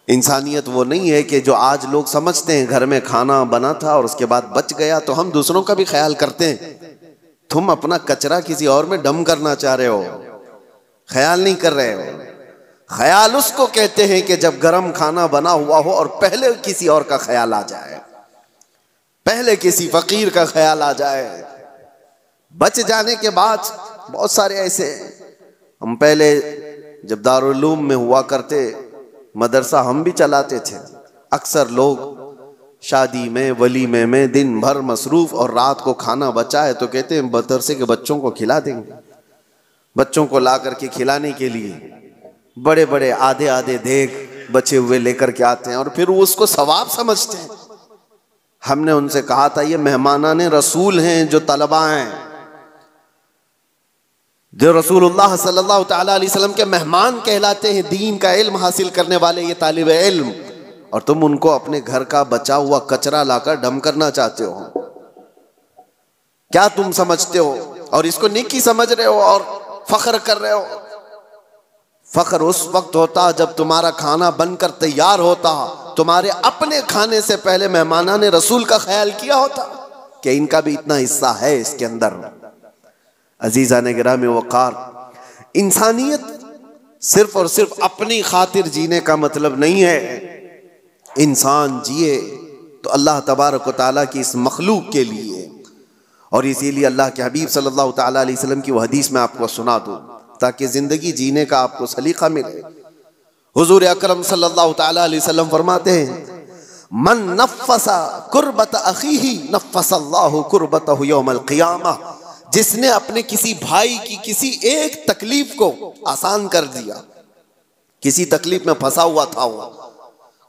इंसानियत वो नहीं है कि जो आज लोग समझते हैं घर में खाना बना था और उसके बाद बच गया तो हम दूसरों का भी ख्याल करते हैं। तुम अपना कचरा किसी और में डम करना चाह रहे हो, ख्याल नहीं कर रहे हो। ख्याल उसको कहते हैं कि जब गरम खाना बना हुआ हो और पहले किसी और का ख्याल आ जाए, पहले किसी फकीर का ख्याल आ जाए। बच जाने के बाद बहुत सारे ऐसे, हम पहले जब दारुल उलूम में हुआ करते, मदरसा हम भी चलाते थे, अक्सर लोग शादी में वलीमे में दिन भर मसरूफ और रात को खाना बचा है तो कहते हैं मदरसे के बच्चों को खिला देंगे। बच्चों को ला करके खिलाने के लिए बड़े बड़े आधे आधे देग बचे हुए लेकर के आते हैं और फिर वो उसको सवाब समझते हैं। हमने उनसे कहा था ये मेहमानाने रसूल हैं, जो तलबा हैं, जो रसूलुल्लाह सल्लल्लाहु तआला अलैहि वसल्लम के मेहमान कहलाते हैं, दीन का इल्म हासिल करने वाले ये तालिब इल्म, और तुम उनको अपने घर का बचा हुआ कचरा लाकर डम करना चाहते हो। क्या तुम समझते हो? और इसको नेकी समझ रहे हो और फख्र कर रहे हो। फख्र उस वक्त होता जब तुम्हारा खाना बनकर तैयार होता, तुम्हारे अपने खाने से पहले मेहमाना ने रसूल का ख्याल किया होता कि इनका भी इतना हिस्सा है इसके अंदर। अजीज़ान गिरामी वक़ार, इंसानियत सिर्फ और सिर्फ अपनी खातिर जीने का मतलब नहीं है। इंसान जिए तो अल्लाह तबारक व तआला की इस मखलूक के लिए, और इसीलिए अल्लाह के हबीब सल्लल्लाहु तआला अलैहि वसल्लम की वो हदीस में आपको सुना दूं ताकि जिंदगी जीने का आपको सलीका मिले। हुजूर अकरम सल्लल्लाहु तआला अलैहि वसल्लम फरमाते हैं, मन नफ़्फ़सा कुर्बत अखीही नफ़्फ़सल्लाहु कुर्बतहु यौमल क़ियामा। जिसने अपने किसी भाई की किसी एक तकलीफ को आसान कर दिया, किसी तकलीफ में फंसा हुआ था, वो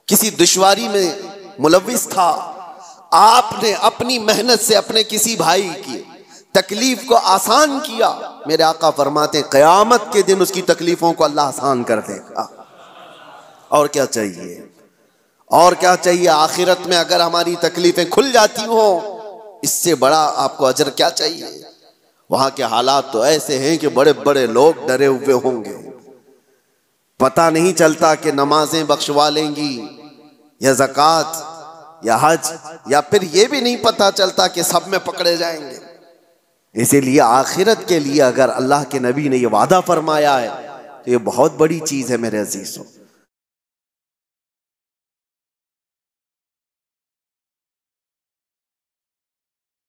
किसी दुश्वारी में मुलव्विस था, आपने अपनी मेहनत से अपने किसी भाई की तकलीफ को आसान किया, मेरे आका फरमाते हैं क़यामत के दिन उसकी तकलीफों को अल्लाह आसान कर देगा। और क्या चाहिए? और क्या चाहिए? आखिरत में अगर हमारी तकलीफें खुल जाती हो, इससे बड़ा आपको अजर क्या चाहिए? वहां के हालात तो ऐसे हैं कि बड़े बड़े लोग डरे हुए होंगे, पता नहीं चलता कि नमाजें बख्शवा लेंगी या ज़कात या हज, या फिर ये भी नहीं पता चलता कि सब में पकड़े जाएंगे। इसीलिए आखिरत के लिए अगर अल्लाह के नबी ने ये वादा फरमाया है तो ये बहुत बड़ी चीज है मेरे अजीजों।